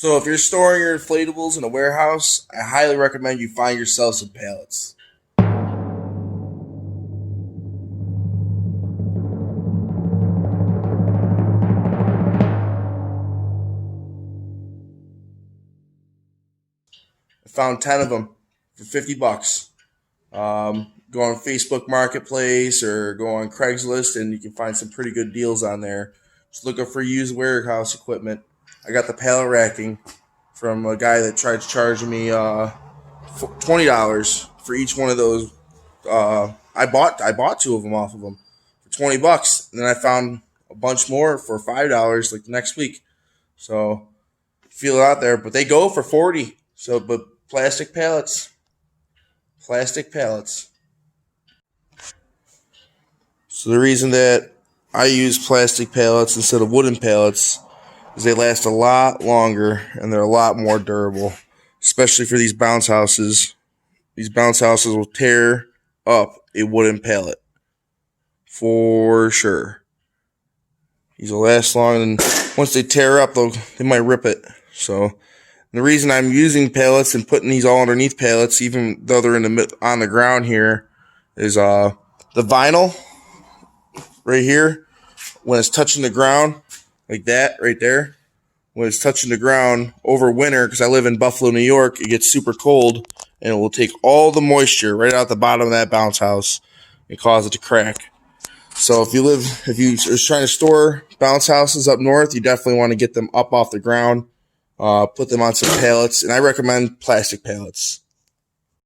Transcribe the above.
So if you're storing your inflatables in a warehouse, I highly recommend you find yourself some pallets. I found 10 of them for $50. Go on Facebook Marketplace or go on Craigslist, and you can find some pretty good deals on there. Just looking for used warehouse equipment. I got the pallet racking from a guy that tried to charge me $20 for each one of those. I bought two of them off of him for $20, and then I found a bunch more for $5 like the next week. So feel it out there, but they go for 40. So, but plastic pallets. So the reason that I use plastic pallets instead of wooden pallets is they last a lot longer and they're a lot more durable, especially for these bounce houses. These bounce houses will tear up a wooden pallet for sure. These will last long, and once they tear up, they might rip it. So the reason I'm using pallets and putting these all underneath pallets, even though they're on the ground here, is the vinyl right here. When it's touching the ground, like that right there, when it's touching the ground over winter, because I live in Buffalo, New York, it gets super cold, and it will take all the moisture right out the bottom of that bounce house and cause it to crack. So if you're trying to store bounce houses up north, you definitely want to get them up off the ground, put them on some pallets, and I recommend plastic pallets.